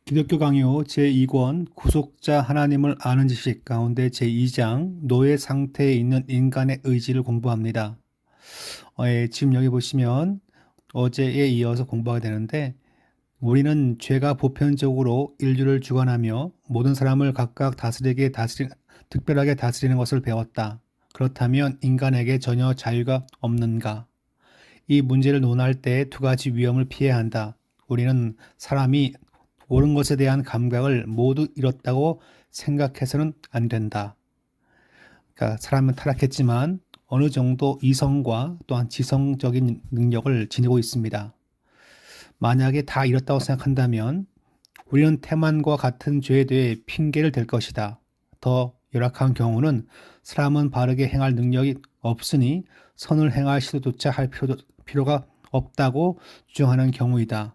기독교 강요 제2권 구속자 하나님을 아는 지식 가운데 제2장 노예 상태에 있는 인간의 의지를 공부합니다. 지금 여기 보시면 어제에 이어서 공부하게 되는데 우리는 죄가 보편적으로 인류를 주관하며 모든 사람을 각각 특별하게 다스리는 것을 배웠다. 그렇다면 인간에게 전혀 자유가 없는가? 이 문제를 논할 때 두 가지 위험을 피해야 한다. 우리는 사람이 옳은 것에 대한 감각을 모두 잃었다고 생각해서는 안 된다. 그러니까 사람은 타락했지만 어느 정도 이성과 또한 지성적인 능력을 지니고 있습니다. 만약에 다 잃었다고 생각한다면 우리는 태만과 같은 죄에 대해 핑계를 댈 것이다. 더 열악한 경우는 사람은 바르게 행할 능력이 없으니 선을 행할 시도조차 할 필요가 없다고 주장하는 경우이다.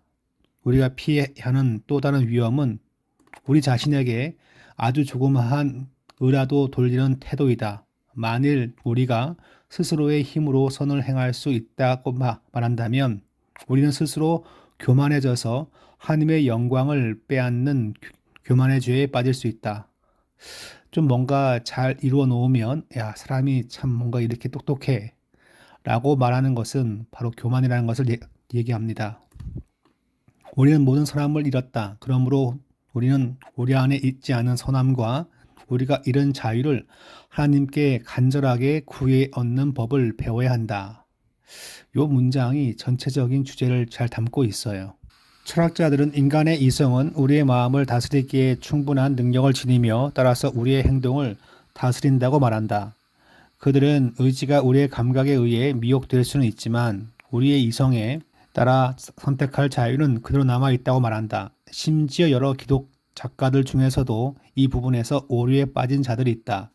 우리가 피해야 하는 또 다른 위험은 우리 자신에게 아주 조그마한 의라도 돌리는 태도이다. 만일 우리가 스스로의 힘으로 선을 행할 수 있다고 말한다면 우리는 스스로 교만해져서 하나님의 영광을 빼앗는 교만의 죄에 빠질 수 있다. 좀 뭔가 잘 이루어 놓으면 야, 사람이 참 뭔가 이렇게 똑똑해 라고 말하는 것은 바로 교만이라는 것을 얘기합니다. 우리는 모든 사람을 잃었다. 그러므로 우리는 우리 안에 있지 않은 선함과 우리가 잃은 자유를 하나님께 간절하게 구해 얻는 법을 배워야 한다. 이 문장이 전체적인 주제를 잘 담고 있어요. 철학자들은 인간의 이성은 우리의 마음을 다스리기에 충분한 능력을 지니며 따라서 우리의 행동을 다스린다고 말한다. 그들은 의지가 우리의 감각에 의해 미혹될 수는 있지만 우리의 이성에 따라 선택할 자유는 그대로 남아있다고 말한다. 심지어 여러 기독 작가들 중에서도 이 부분에서 오류에 빠진 자들이 있다.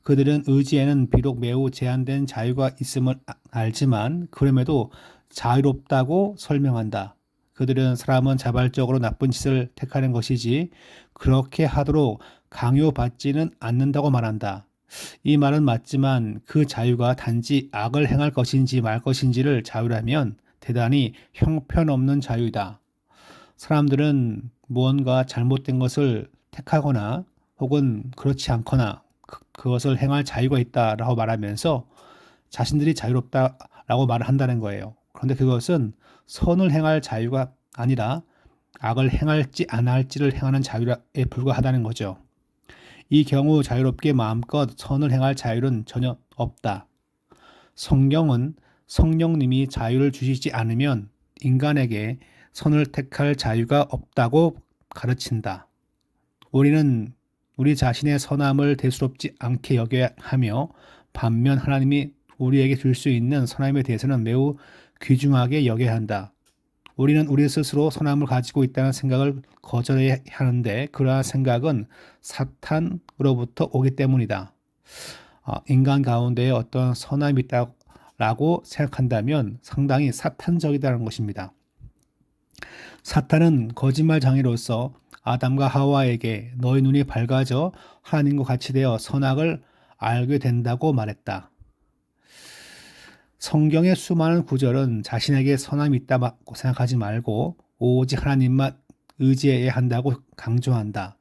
그들은 의지에는 비록 매우 제한된 자유가 있음을 알지만 그럼에도 자유롭다고 설명한다. 그들은 사람은 자발적으로 나쁜 짓을 택하는 것이지 그렇게 하도록 강요받지는 않는다고 말한다. 이 말은 맞지만 그 자유가 단지 악을 행할 것인지 말 것인지를 자유라면 대단히 형편없는 자유이다. 사람들은 무언가 잘못된 것을 택하거나 혹은 그렇지 않거나 그것을 행할 자유가 있다라고 말하면서 자신들이 자유롭다라고 말을 한다는 거예요. 그런데 그것은 선을 행할 자유가 아니라 악을 행할지 안 할지를 행하는 자유에 불과하다는 거죠. 이 경우 자유롭게 마음껏 선을 행할 자유는 전혀 없다. 성경은 성령님이 자유를 주시지 않으면 인간에게 선을 택할 자유가 없다고 가르친다. 우리는 우리 자신의 선함을 대수롭지 않게 여겨야 하며 반면 하나님이 우리에게 줄 수 있는 선함에 대해서는 매우 귀중하게 여겨야 한다. 우리는 우리 스스로 선함을 가지고 있다는 생각을 거절해야 하는데 그러한 생각은 사탄으로부터 오기 때문이다. 인간 가운데 어떤 선함이 있다고 생각한다면 상당히 사탄적이다는 것입니다. 사탄은 거짓말장애로서 아담과 하와에게 너희 눈이 밝아져 하나님과 같이 되어 선악을 알게 된다고 말했다. 성경의 수많은 구절은 자신에게 선함이 있다고 생각하지 말고 오직 하나님만 의지해야 한다고 강조한다.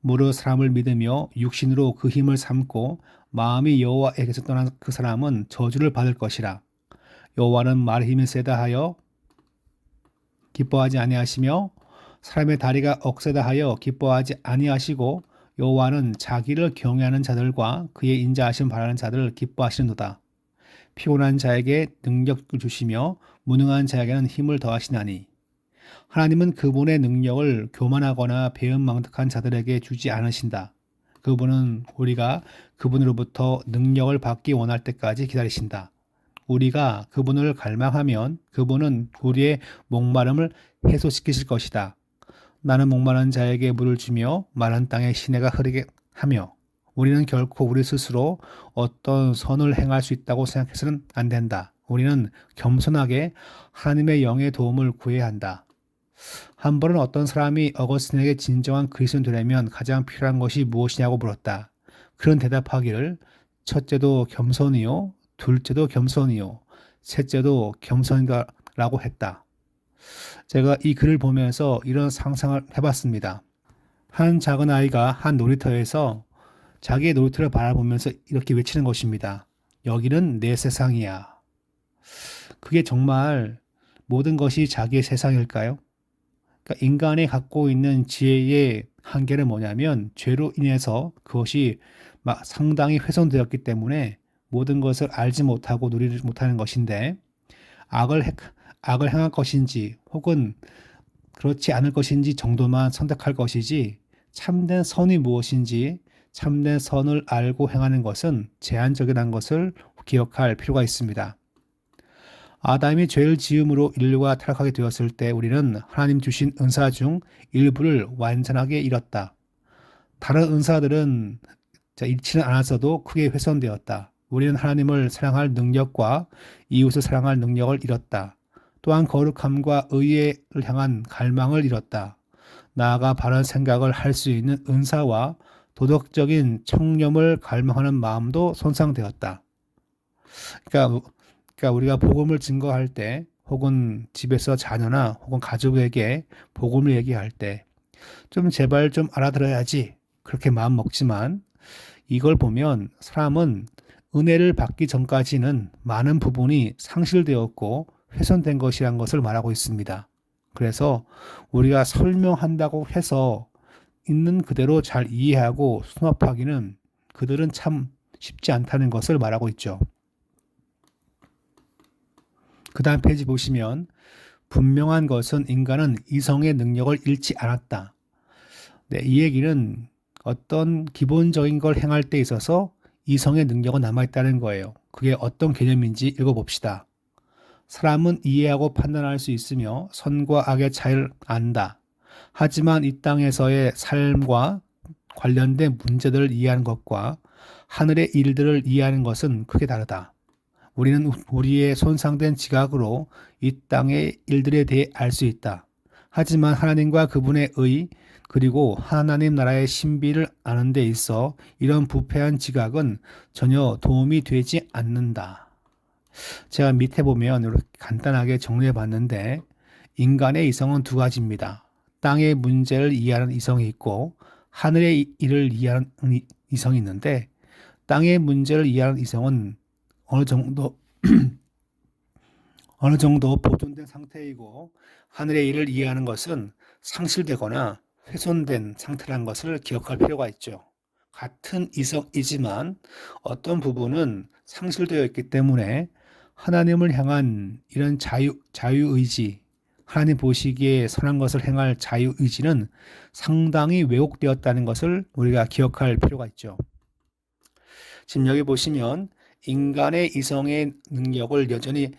무릇 사람을 믿으며 육신으로 그 힘을 삼고 마음이 여호와에게서 떠난 그 사람은 저주를 받을 것이라. 여호와는 말의 힘이 세다 하여 기뻐하지 아니하시며 사람의 다리가 억세다 하여 기뻐하지 아니하시고 여호와는 자기를 경외하는 자들과 그의 인자하심 바라는 자들을 기뻐하시는도다. 피곤한 자에게 능력을 주시며 무능한 자에게는 힘을 더하시나니 하나님은 그분의 능력을 교만하거나 배은망덕한 자들에게 주지 않으신다. 그분은 우리가 그분으로부터 능력을 받기 원할 때까지 기다리신다. 우리가 그분을 갈망하면 그분은 우리의 목마름을 해소시키실 것이다. 나는 목마른 자에게 물을 주며 마른 땅에 시내가 흐르게 하며 우리는 결코 우리 스스로 어떤 선을 행할 수 있다고 생각해서는 안 된다. 우리는 겸손하게 하나님의 영의 도움을 구해야 한다. 한 번은 어떤 사람이 어거스틴에게 진정한 그리스도인 되려면 가장 필요한 것이 무엇이냐고 물었다. 그런 대답하기를 첫째도 겸손이요, 둘째도 겸손이요, 셋째도 겸손이다라고 했다. 제가 이 글을 보면서 이런 상상을 해봤습니다. 한 작은 아이가 한 놀이터에서 자기의 놀이터를 바라보면서 이렇게 외치는 것입니다. 여기는 내 세상이야. 그게 정말 모든 것이 자기의 세상일까요? 그러니까 인간이 갖고 있는 지혜의 한계는 뭐냐면 죄로 인해서 그것이 막 상당히 훼손되었기 때문에 모든 것을 알지 못하고 누리지 못하는 것인데 악을, 행- 악을 행할 것인지 혹은 그렇지 않을 것인지 정도만 선택할 것이지 참된 선이 무엇인지 참된 선을 알고 행하는 것은 제한적이라는 것을 기억할 필요가 있습니다. 아담이 죄를 지음으로 인류가 타락하게 되었을 때 우리는 하나님 주신 은사 중 일부를 완전하게 잃었다. 다른 은사들은 잃지는 않았어도 크게 훼손되었다. 우리는 하나님을 사랑할 능력과 이웃을 사랑할 능력을 잃었다. 또한 거룩함과 의를 향한 갈망을 잃었다. 나아가 바른 생각을 할 수 있는 은사와 도덕적인 청렴을 갈망하는 마음도 손상되었다. 그러니까, 그러니까 우리가 복음을 증거할 때 혹은 집에서 자녀나 혹은 가족에게 복음을 얘기할 때 좀 제발 좀 알아들어야지 그렇게 마음 먹지만 이걸 보면 사람은 은혜를 받기 전까지는 많은 부분이 상실되었고 훼손된 것이란 것을 말하고 있습니다. 그래서 우리가 설명한다고 해서 있는 그대로 잘 이해하고 수납하기는 그들은 참 쉽지 않다는 것을 말하고 있죠. 그 다음 페이지 보시면 분명한 것은 인간은 이성의 능력을 잃지 않았다. 네, 이 얘기는 어떤 기본적인 걸 행할 때 있어서 이성의 능력은 남아있다는 거예요. 그게 어떤 개념인지 읽어봅시다. 사람은 이해하고 판단할 수 있으며 선과 악의 차이를 안다. 하지만 이 땅에서의 삶과 관련된 문제들을 이해하는 것과 하늘의 일들을 이해하는 것은 크게 다르다. 우리는 우리의 손상된 지각으로 이 땅의 일들에 대해 알 수 있다. 하지만 하나님과 그분의 의 그리고 하나님 나라의 신비를 아는 데 있어 이런 부패한 지각은 전혀 도움이 되지 않는다. 제가 밑에 보면 이렇게 간단하게 정리해 봤는데 인간의 이성은 두 가지입니다. 땅의 문제를 이해하는 이성이 있고 하늘의 일을 이해하는 이성이 있는데 땅의 문제를 이해하는 이성은 어느 정도 어느 정도 보존된 상태이고 하늘의 일을 이해하는 것은 상실되거나 훼손된 상태라는 것을 기억할 필요가 있죠. 같은 이성이지만 어떤 부분은 상실되어 있기 때문에 하나님을 향한 이런 자유의지, 하나님 보시기에 선한 것을 행할 자유의지는 상당히 왜곡되었다는 것을 우리가 기억할 필요가 있죠. 지금 여기 보시면 인간의 이성의 능력을 여전히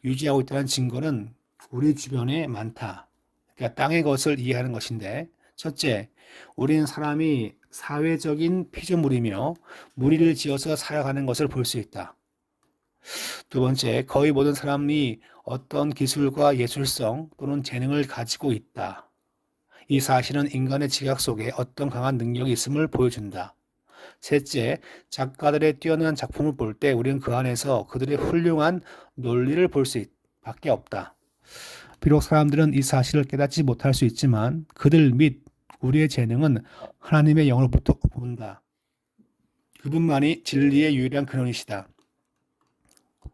유지하고 있다는 증거는 우리 주변에 많다. 그러니까 땅의 것을 이해하는 것인데, 첫째, 우리는 사람이 사회적인 피조물이며 무리를 지어서 살아가는 것을 볼 수 있다. 두 번째, 거의 모든 사람이 어떤 기술과 예술성 또는 재능을 가지고 있다. 이 사실은 인간의 지각 속에 어떤 강한 능력이 있음을 보여준다. 셋째, 작가들의 뛰어난 작품을 볼 때 우리는 그 안에서 그들의 훌륭한 논리를 볼 수 밖에 없다. 비록 사람들은 이 사실을 깨닫지 못할 수 있지만 그들 및 우리의 재능은 하나님의 영으로부터 온다. 그분만이 진리의 유일한 근원이시다.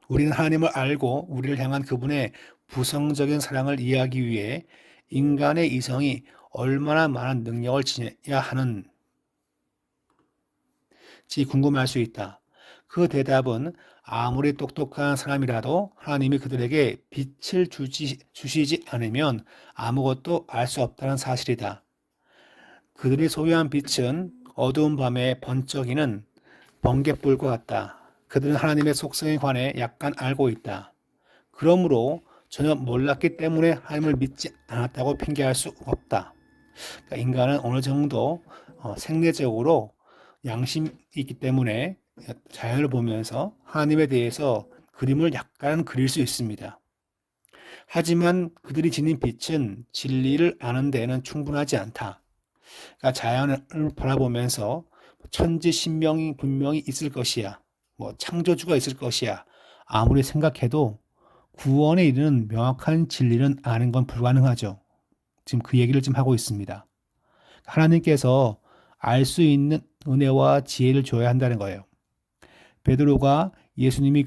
우리는 하나님을 알고 우리를 향한 그분의 부성적인 사랑을 이해하기 위해 인간의 이성이 얼마나 많은 능력을 지녀야 하는지 궁금할 수 있다. 그 대답은 아무리 똑똑한 사람이라도 하나님이 그들에게 빛을 주시지 않으면 아무것도 알 수 없다는 사실이다. 그들이 소유한 빛은 어두운 밤에 번쩍이는 번갯불과 같다. 그들은 하나님의 속성에 관해 약간 알고 있다. 그러므로 전혀 몰랐기 때문에 하나님을 믿지 않았다고 핑계할 수 없다. 그러니까 인간은 어느 정도 생리적으로 양심이 있기 때문에 자연을 보면서 하나님에 대해서 그림을 약간 그릴 수 있습니다. 하지만 그들이 지닌 빛은 진리를 아는 데에는 충분하지 않다. 그러니까 자연을 바라보면서 천지신명이 분명히 있을 것이야. 창조주가 있을 것이야. 아무리 생각해도 구원에 이르는 명확한 진리는 아는 건 불가능하죠. 지금 그 얘기를 좀 하고 있습니다. 하나님께서 알 수 있는 은혜와 지혜를 줘야 한다는 거예요. 베드로가 예수님이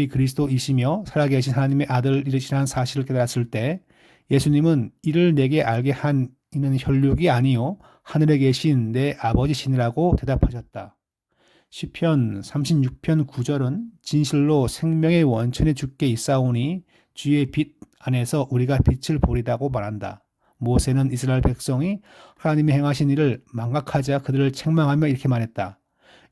그리스도이시며 살아계신 하나님의 아들이시라는 사실을 깨달았을 때 예수님은 이를 내게 알게 한 이는 혈육이 아니요 하늘에 계신 내 아버지시니라고 대답하셨다. 시편 36편 9절은 진실로 생명의 원천에 주께 있사오니 주의 빛 안에서 우리가 빛을 보리다고 말한다. 모세는 이스라엘 백성이 하나님이 행하신 일을 망각하자 그들을 책망하며 이렇게 말했다.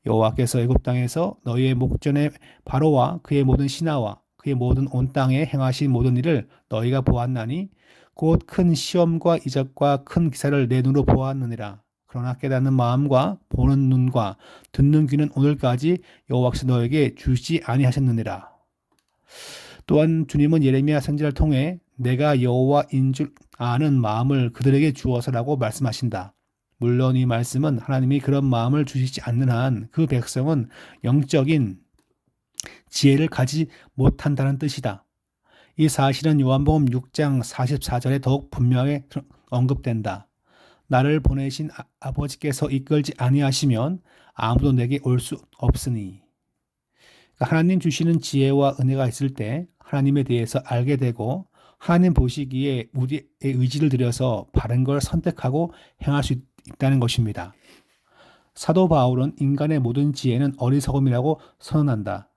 여호와께서 애굽 땅에서 너희의 목전에 바로와 그의 모든 신하와 그의 모든 온 땅에 행하신 모든 일을 너희가 보았나니 곧 큰 시험과 이적과 큰 기사를 내 눈으로 보았느니라. 그러나 깨닫는 마음과 보는 눈과 듣는 귀는 오늘까지 여호와께서 너에게 주시지 아니하셨느니라. 또한 주님은 예레미야 선지자를 통해 내가 여호와인 줄 아는 마음을 그들에게 주어서라고 말씀하신다. 물론 이 말씀은 하나님이 그런 마음을 주시지 않는 한 그 백성은 영적인 지혜를 가지 못한다는 뜻이다. 이 사실은 요한복음 6장 44절에 더욱 분명하게 언급된다. 나를 보내신 아버지께서 이끌지 아니하시면 아무도 내게 올 수 없으니. 그러니까 하나님 주시는 지혜와 은혜가 있을 때 하나님에 대해서 알게 되고 하나님 보시기에 우리의 의지를 들여서 바른 걸 선택하고 행할 수 있다는 것입니다. 사도 바울은 인간의 모든 지혜는 어리석음이라고 선언한다.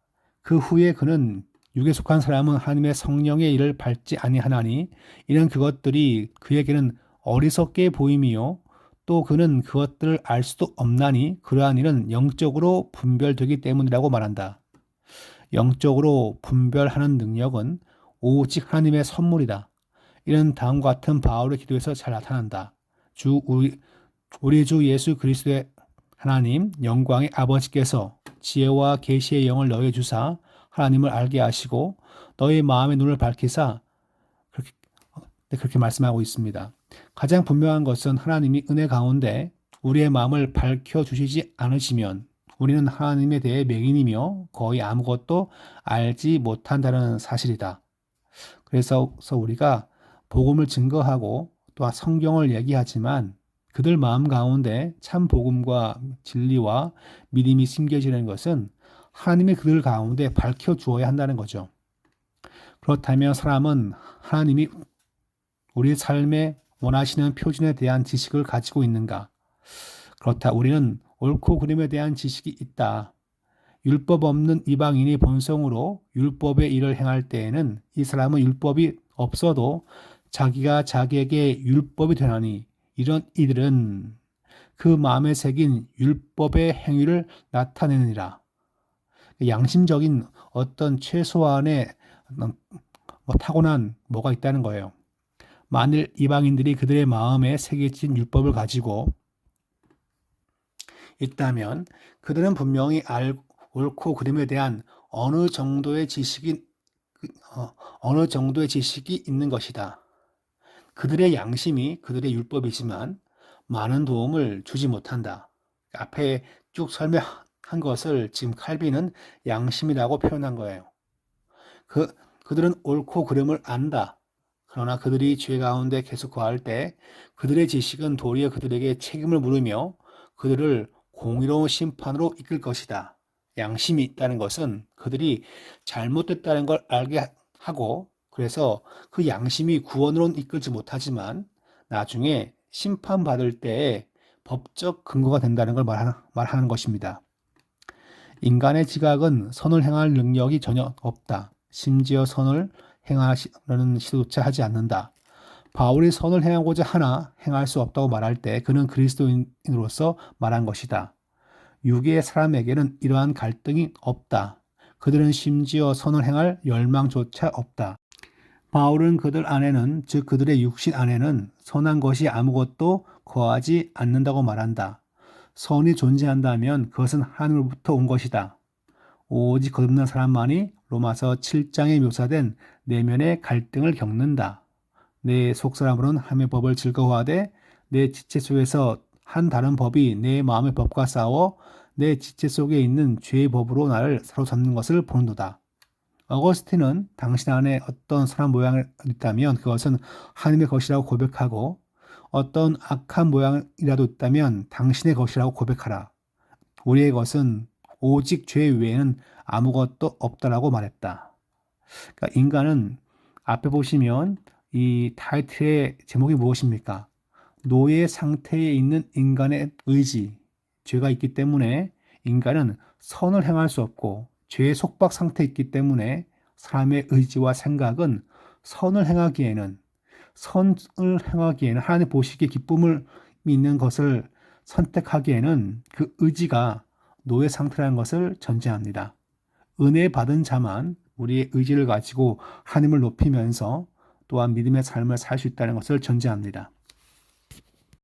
그 후에 그는 육에 속한 사람은 하나님의 성령의 일을 밟지 아니하나니 이는 그것들이 그에게는 어리석게 보임이요 또 그는 그것들을 알 수도 없나니 그러한 일은 영적으로 분별되기 때문이라고 말한다. 영적으로 분별하는 능력은 오직 하나님의 선물이다. 이는 다음과 같은 바울의 기도에서 잘 나타난다. 우리 주 예수 그리스도의 하나님 영광의 아버지께서 지혜와 계시의 영을 너희에 주사 하나님을 알게 하시고 너희 마음의 눈을 밝히사 그렇게 말씀하고 있습니다. 가장 분명한 것은 하나님이 은혜 가운데 우리의 마음을 밝혀주시지 않으시면 우리는 하나님에 대해 맹인이며 거의 아무것도 알지 못한다는 사실이다. 그래서 우리가 복음을 증거하고 또한 성경을 얘기하지만 그들 마음 가운데 참 복음과 진리와 믿음이 심겨지는 것은 하나님이 그들 가운데 밝혀주어야 한다는 거죠. 그렇다면 사람은 하나님이 우리 삶의 원하시는 표준에 대한 지식을 가지고 있는가? 그렇다. 우리는 옳고 그름에 대한 지식이 있다. 율법 없는 이방인이 본성으로 율법의 일을 행할 때에는 이 사람은 율법이 없어도 자기가 자기에게 율법이 되나니 이런 이들은 그 마음에 새긴 율법의 행위를 나타내느니라. 양심적인 어떤 최소한의 타고난 뭐가 있다는 거예요. 만일 이방인들이 그들의 마음에 새겨진 율법을 가지고 있다면 그들은 분명히 옳고 그름에 대한 어느 정도의 지식이 있는 것이다. 그들의 양심이 그들의 율법이지만 많은 도움을 주지 못한다. 앞에 쭉 설명한 것을 지금 칼빈은 양심이라고 표현한 거예요. 그들은 옳고 그름을 안다. 그러나 그들이 죄 가운데 계속 거할 때 그들의 지식은 도리어 그들에게 책임을 물으며 그들을 공의로운 심판으로 이끌 것이다. 양심이 있다는 것은 그들이 잘못됐다는 걸 알게 하고 그래서 그 양심이 구원으로는 이끌지 못하지만 나중에 심판받을 때에 법적 근거가 된다는 걸 말하는 것입니다. 인간의 지각은 선을 행할 능력이 전혀 없다. 심지어 선을 행하려는 시도조차 하지 않는다. 바울이 선을 행하고자 하나 행할 수 없다고 말할 때 그는 그리스도인으로서 말한 것이다. 육의 사람에게는 이러한 갈등이 없다. 그들은 심지어 선을 행할 열망조차 없다. 바울은 그들 안에는 즉 그들의 육신 안에는 선한 것이 아무것도 거하지 않는다고 말한다. 선이 존재한다면 그것은 하늘로부터 온 것이다. 오직 거듭난 사람만이 로마서 7장에 묘사된 내면의 갈등을 겪는다. 내 속사람으로는 하나님의 법을 즐거워하되 내 지체 속에서 한 다른 법이 내 마음의 법과 싸워 내 지체 속에 있는 죄의 법으로 나를 사로잡는 것을 보는도다. 어거스틴은 당신 안에 어떤 선한 모양이 있다면 그것은 하나님의 것이라고 고백하고 어떤 악한 모양이라도 있다면 당신의 것이라고 고백하라. 우리의 것은 오직 죄 외에는 아무것도 없다라고 말했다. 그러니까 인간은 앞에 보시면 이 타이틀의 제목이 무엇입니까? 노예 상태에 있는 인간의 의지, 죄가 있기 때문에 인간은 선을 행할 수 없고 죄의 속박 상태에 있기 때문에 사람의 의지와 생각은 선을 행하기에는 하나님 보시기에 기쁨을 있는 것을 선택하기에는 그 의지가 노예 상태라는 것을 전제합니다. 은혜 받은 자만 우리의 의지를 가지고 하나님을 높이면서 또한 믿음의 삶을 살 수 있다는 것을 전제합니다.